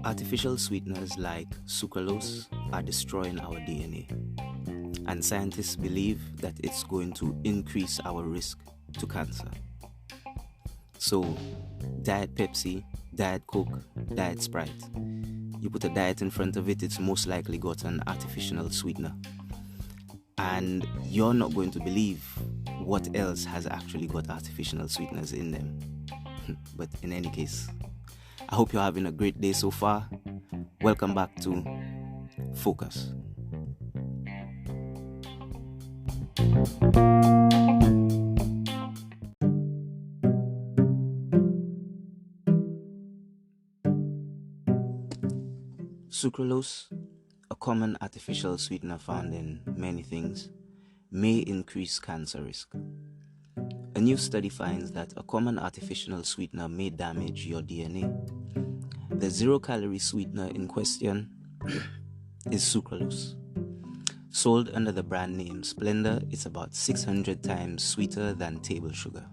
Artificial sweeteners like sucralose are destroying our DNA, and scientists believe that it's going to increase our risk to cancer. So, Diet Pepsi, Diet Coke, Diet Sprite. You put a diet in front of it, it's most likely got an artificial sweetener. And you're not going to believe what else has actually got artificial sweeteners in them. But in any case, I hope you're having a great day so far. Welcome back to Focus. Sucralose, a common artificial sweetener found in many things, may increase cancer risk. A new study finds that a common artificial sweetener may damage your DNA. The zero-calorie sweetener in question is sucralose. Sold under the brand name Splenda, it's about 600 times sweeter than table sugar.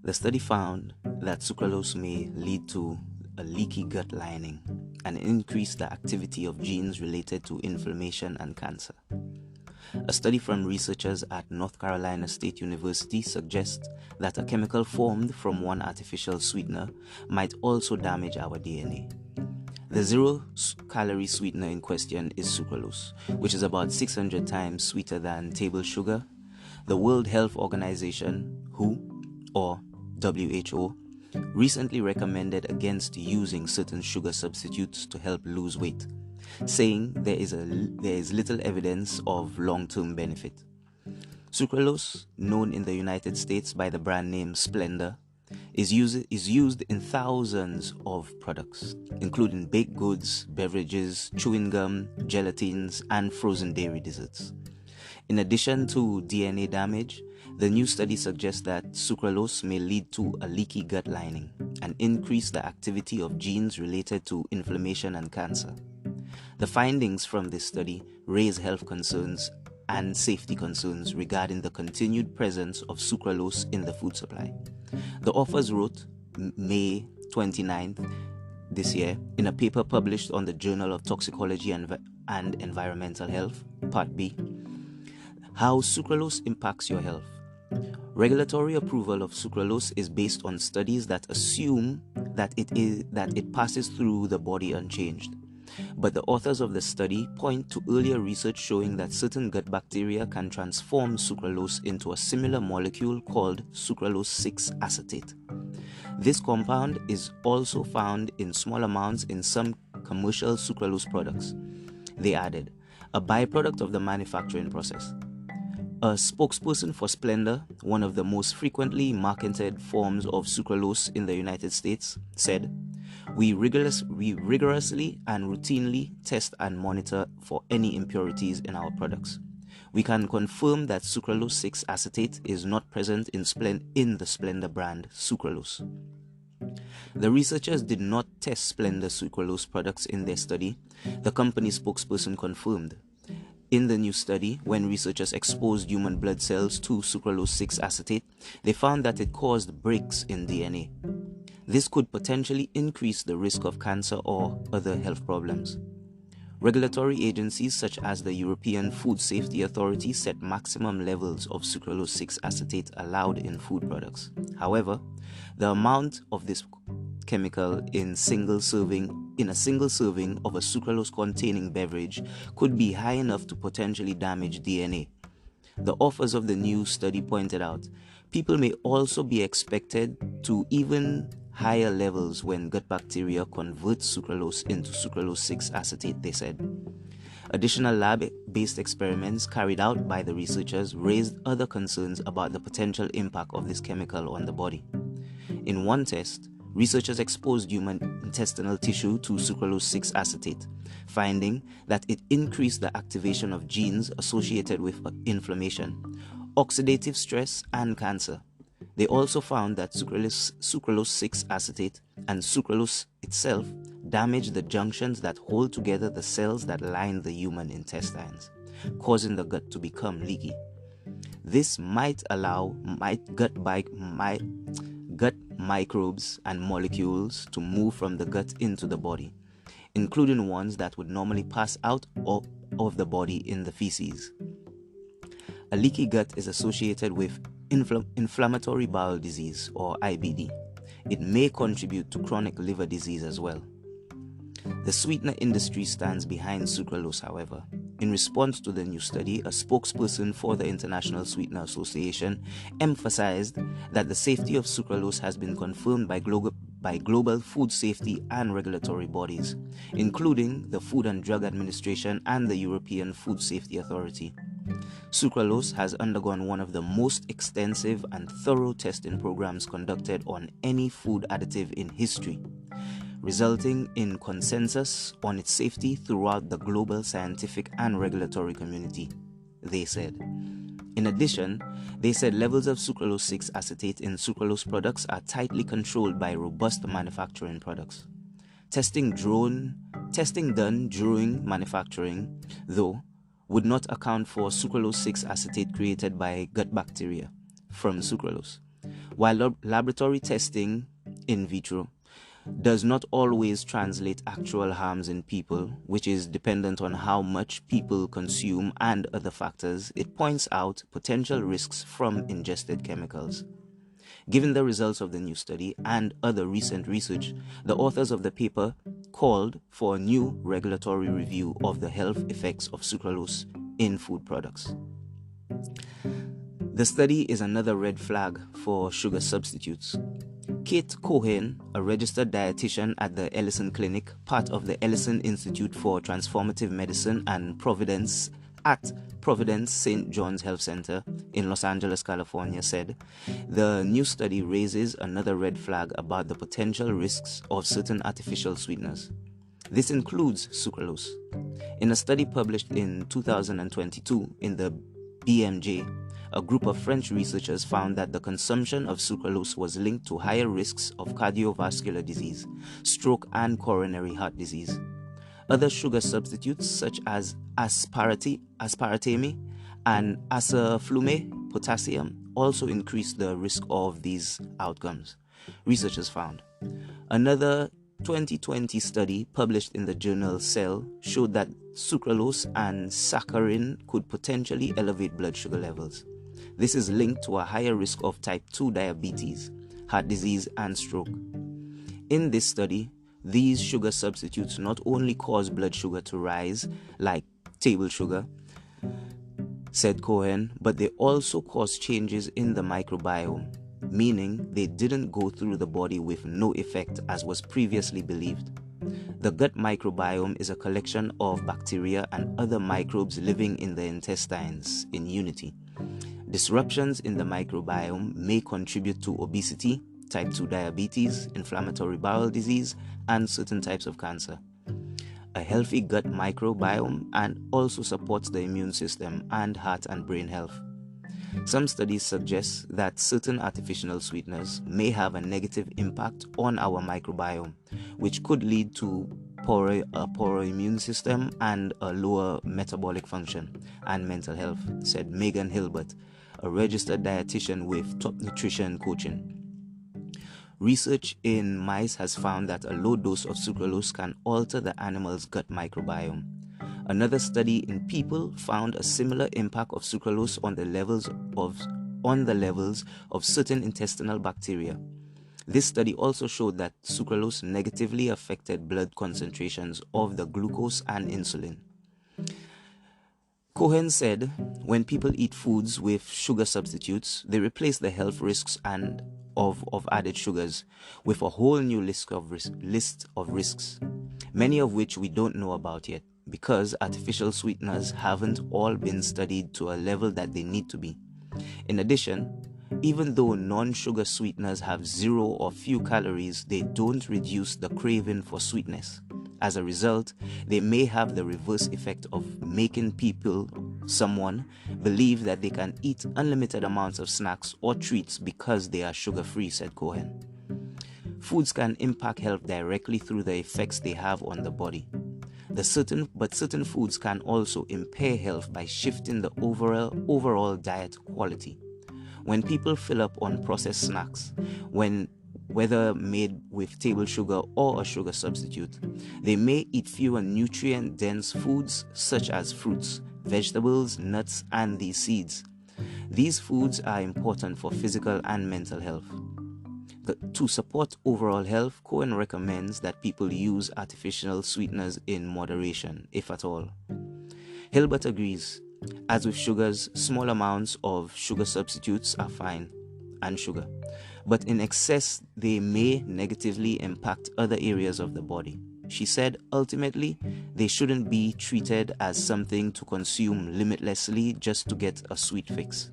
The study found that sucralose may lead to a leaky gut lining and increase the activity of genes related to inflammation and cancer. A study from researchers at North Carolina State University suggests that a chemical formed from one artificial sweetener might also damage our DNA. The zero-calorie sweetener in question is sucralose, which is about 600 times sweeter than table sugar. The World Health Organization, WHO, or WHO, recently recommended against using certain sugar substitutes to help lose weight, saying there is little evidence of long-term benefit. Sucralose, known in the United States by the brand name Splenda, is used in thousands of products, including baked goods, beverages, chewing gum, gelatines, and frozen dairy desserts. In addition to DNA damage, the new study suggests that sucralose may lead to a leaky gut lining and increase the activity of genes related to inflammation and cancer. The findings from this study raise health concerns and safety concerns regarding the continued presence of sucralose in the food supply. The authors wrote May 29th this year in a paper published on the Journal of Toxicology and Environmental Health, Part B, how sucralose impacts your health. Regulatory approval of sucralose is based on studies that assume that it passes through the body unchanged. But the authors of the study point to earlier research showing that certain gut bacteria can transform sucralose into a similar molecule called sucralose 6 acetate. This compound is also found in small amounts in some commercial sucralose products. They added, a byproduct of the manufacturing process. A spokesperson for Splenda, one of the most frequently marketed forms of sucralose in the United States, said, We rigorously and routinely test and monitor for any impurities in our products. We can confirm that sucralose 6 acetate is not present in the Splenda brand sucralose. The researchers did not test Splenda sucralose products in their study, the company spokesperson confirmed. In the new study, when researchers exposed human blood cells to sucralose 6 acetate, they found that it caused breaks in DNA. This could potentially increase the risk of cancer or other health problems. Regulatory agencies such as the European Food Safety Authority set maximum levels of sucralose 6 acetate allowed in food products. However, the amount of this chemical in a single serving of a sucralose-containing beverage could be high enough to potentially damage DNA. The authors of the new study pointed out, people may also be expected to even higher levels when gut bacteria convert sucralose into sucralose 6 acetate, they said. Additional lab-based experiments carried out by the researchers raised other concerns about the potential impact of this chemical on the body. In one test, researchers exposed human intestinal tissue to sucralose 6 acetate, finding that it increased the activation of genes associated with inflammation, oxidative stress, and cancer. They also found that sucralose 6 acetate and sucralose itself damage the junctions that hold together the cells that line the human intestines, causing the gut to become leaky. This might allow gut gut microbes and molecules to move from the gut into the body, including ones that would normally pass out of the body in the feces. A leaky gut is associated with inflammatory bowel disease, or IBD. It may contribute to chronic liver disease as well. The sweetener industry stands behind sucralose, however. In response to the new study, a spokesperson for the International Sweetener Association emphasized that the safety of sucralose has been confirmed by global food safety and regulatory bodies, including the Food and Drug Administration and the European Food Safety Authority. Sucralose has undergone one of the most extensive and thorough testing programs conducted on any food additive in history, resulting in consensus on its safety throughout the global scientific and regulatory community, they said. In addition, they said levels of sucralose 6 acetate in sucralose products are tightly controlled by robust manufacturing products. Testing done during manufacturing, though, would not account for sucralose 6 acetate created by gut bacteria from sucralose, while laboratory testing in vitro does not always translate actual harms in people, which is dependent on how much people consume and other factors. It points out potential risks from ingested chemicals. Given the results of the new study and other recent research, the authors of the paper called for a new regulatory review of the health effects of sucralose in food products. The study is another red flag for sugar substitutes. Kate Cohen, a registered dietitian at the Ellison Clinic, part of the Ellison Institute for Transformative Medicine and Providence St. John's Health Center in Los Angeles, California, said, the new study raises another red flag about the potential risks of certain artificial sweeteners. This includes sucralose. In a study published in 2022 in the BMJ, a group of French researchers found that the consumption of sucralose was linked to higher risks of cardiovascular disease, stroke, and coronary heart disease. Other sugar substitutes such as aspartame and asaflume potassium also increase the risk of these outcomes, researchers found. Another 2020 study published in the journal Cell showed that sucralose and saccharin could potentially elevate blood sugar levels. This is linked to a higher risk of type 2 diabetes, heart disease, and stroke. In this study, these sugar substitutes not only cause blood sugar to rise, like table sugar, said Cohen, but they also cause changes in the microbiome, meaning they didn't go through the body with no effect as was previously believed. The gut microbiome is a collection of bacteria and other microbes living in the intestines in unity. Disruptions in the microbiome may contribute to obesity, type 2 diabetes, inflammatory bowel disease, and certain types of cancer. A healthy gut microbiome and also supports the immune system and heart and brain health. Some studies suggest that certain artificial sweeteners may have a negative impact on our microbiome, which could lead to a poorer immune system and a lower metabolic function and mental health, said Megan Hilbert, a registered dietitian with Top Nutrition Coaching. Research in mice has found that a low dose of sucralose can alter the animal's gut microbiome. Another study in people found a similar impact of sucralose on the levels of certain intestinal bacteria. This study also showed that sucralose negatively affected blood concentrations of the glucose and insulin. Cohen said, when people eat foods with sugar substitutes, they replace the health risks of added sugars with a whole new list of risks, many of which we don't know about yet, because artificial sweeteners haven't all been studied to a level that they need to be. In addition, even though non-sugar sweeteners have 0 or few calories, they don't reduce the craving for sweetness. As a result, they may have the reverse effect of making someone believe that they can eat unlimited amounts of snacks or treats because they are sugar-free, said Cohen. Foods can impact health directly through the effects they have on the body. But certain foods can also impair health by shifting the overall diet quality. When people fill up on processed snacks, whether made with table sugar or a sugar substitute, they may eat fewer nutrient-dense foods such as fruits, vegetables, nuts, and these seeds. These foods are important for physical and mental health. To support overall health, Cohen recommends that people use artificial sweeteners in moderation, if at all. Hilbert agrees. As with sugars, small amounts of sugar substitutes are fine, and sugar, but in excess they may negatively impact other areas of the body. She said ultimately they shouldn't be treated as something to consume limitlessly just to get a sweet fix.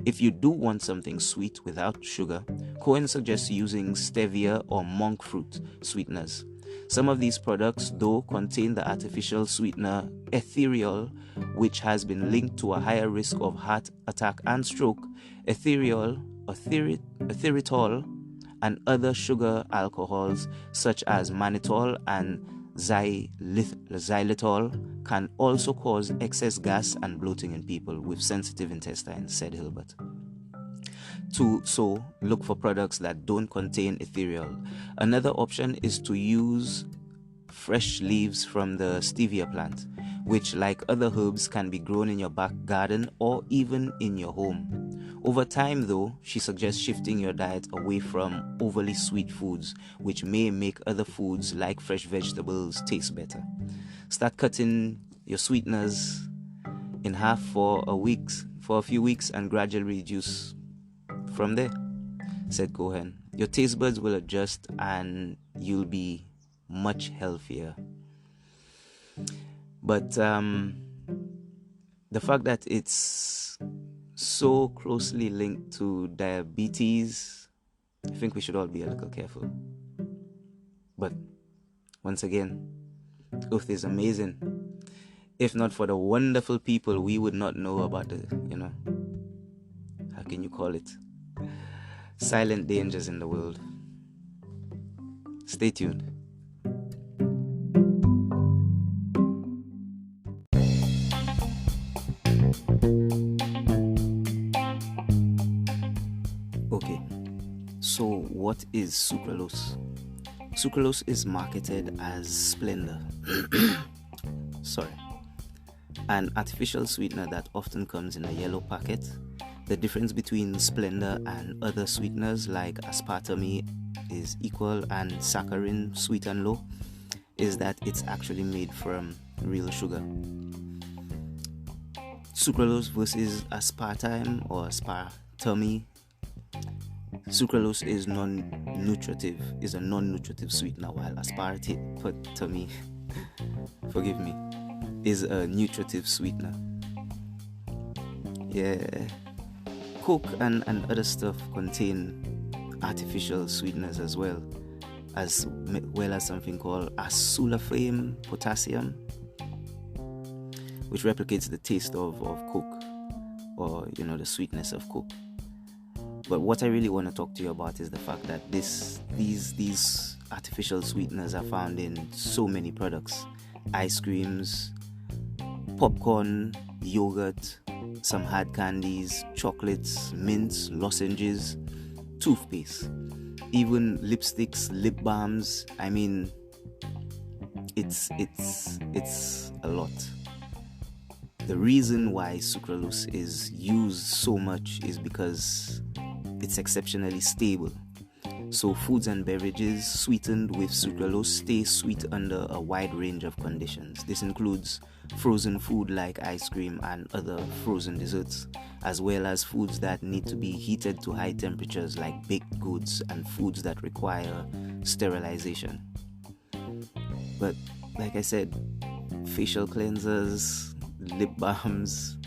If you do want something sweet without sugar, Cohen suggests using stevia or monk fruit sweeteners. Some of these products, though, contain the artificial sweetener ethereal, which has been linked to a higher risk of heart attack and stroke. Erythritol, and other sugar alcohols such as mannitol and xylitol can also cause excess gas and bloating in people with sensitive intestines, said Hilbert. So look for products that don't contain ethereal. Another option is to use fresh leaves from the stevia plant, which, like other herbs, can be grown in your back garden or even in your home. Over time, though, she suggests shifting your diet away from overly sweet foods, which may make other foods like fresh vegetables taste better. Start cutting your sweeteners in half for a few weeks, and gradually reduce from there, said Cohen. Your taste buds will adjust and you'll be much healthier. But the fact that it's so closely linked to diabetes, I think we should all be a little careful. But once again, Earth is amazing. If not for the wonderful people, we would not know about the, how can you call it? Silent dangers in the world. Stay tuned. Okay, so what is sucralose? Sucralose is marketed as Splenda. Sorry. An artificial sweetener that often comes in a yellow packet. The difference between Splenda and other sweeteners like aspartame is equal and saccharin, sweet and low, is that it's actually made from real sugar. Sucralose versus aspartame or aspartame. Sucralose is a non-nutritive sweetener, while aspartame, forgive me, is a nutritive sweetener. Yeah. Coke and other stuff contain artificial sweeteners as well as something called asulfame potassium, which replicates the taste of Coke, or the sweetness of Coke. But what I really want to talk to you about is the fact that these artificial sweeteners are found in so many products: ice creams, popcorn, yogurt, some hard candies, chocolates, mints, lozenges, toothpaste, even lipsticks, lip balms. I mean, it's a lot. The reason why sucralose is used so much is because it's exceptionally stable. So foods and beverages sweetened with sucralose stay sweet under a wide range of conditions. This includes frozen food like ice cream and other frozen desserts, as well as foods that need to be heated to high temperatures like baked goods and foods that require sterilization. But like I said, facial cleansers, lip balms,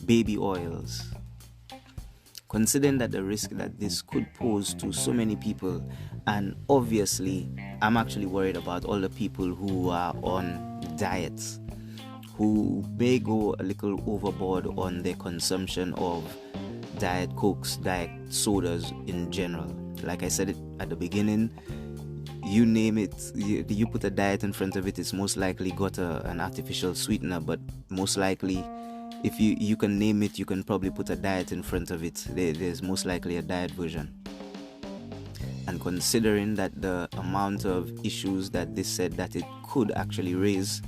baby oils. Considering that the risk that this could pose to so many people, and obviously I'm actually worried about all the people who are on diets, who may go a little overboard on their consumption of diet cokes, diet sodas in general. Like I said it at the beginning, you name it, you put a diet in front of it, it's most likely got an artificial sweetener, but most likely If you can name it, you can probably put a diet in front of it. There's most likely a diet version. And considering that the amount of issues that this said that it could actually raise,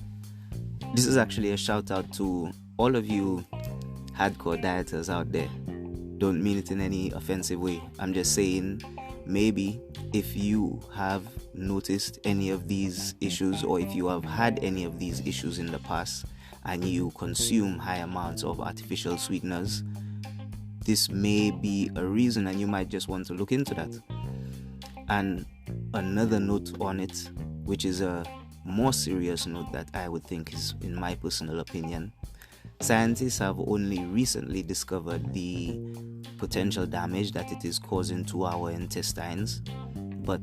this is actually a shout out to all of you hardcore dieters out there. Don't mean it in any offensive way. I'm just saying, maybe if you have noticed any of these issues, or if you have had any of these issues in the past and you consume high amounts of artificial sweeteners, this may be a reason, and you might just want to look into that. And another note on it, which is a more serious note that I would think is, in my personal opinion, scientists have only recently discovered the potential damage that it is causing to our intestines. But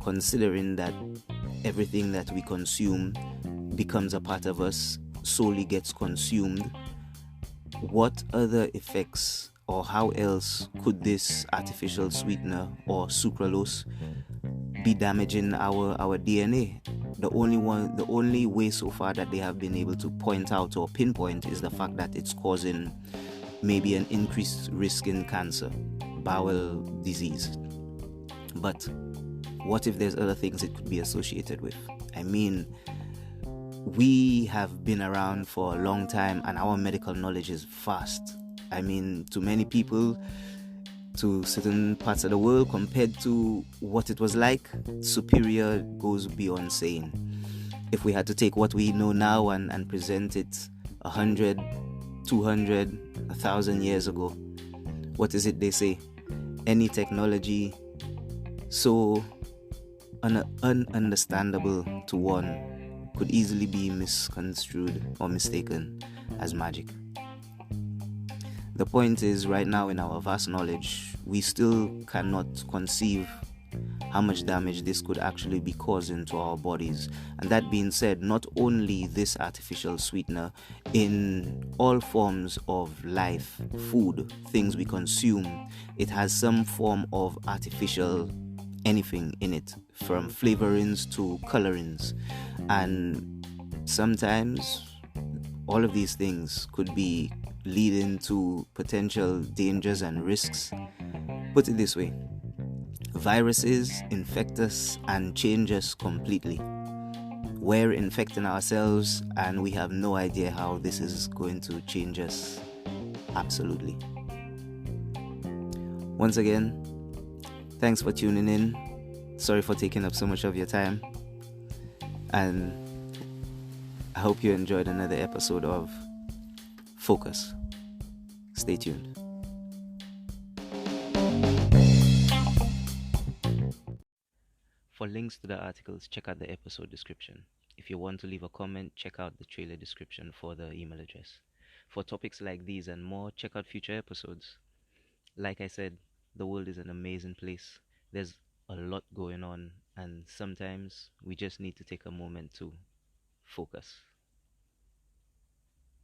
considering that everything that we consume becomes a part of us, solely gets consumed, what other effects or how else could this artificial sweetener or sucralose be damaging our DNA? The only way so far that they have been able to point out or pinpoint is the fact that it's causing maybe an increased risk in cancer, bowel disease. But what if there's other things it could be associated with? I mean, we have been around for a long time and our medical knowledge is vast. I mean, to many people, to certain parts of the world, compared to what it was like, superior goes beyond saying. If we had to take what we know now and present it 100, 200, 1,000 years ago, what is it they say? Any technology so ununderstandable to one could easily be misconstrued or mistaken as magic. The point is, right now in our vast knowledge, we still cannot conceive how much damage this could actually be causing to our bodies. And that being said, not only this artificial sweetener, in all forms of life, food, things we consume, it has some form of artificial anything in it, from flavorings to colorings. And sometimes all of these things could be leading to potential dangers and risks. Put it this way, viruses infect us and change us completely. We're infecting ourselves and we have no idea how this is going to change us. Absolutely. Once again, thanks for tuning in. Sorry for taking up so much of your time. And I hope you enjoyed another episode of Focus. Stay tuned. For links to the articles, check out the episode description. If you want to leave a comment, check out the trailer description for the email address. For topics like these and more, check out future episodes. Like I said, the world is an amazing place. There's a lot going on, and sometimes we just need to take a moment to focus.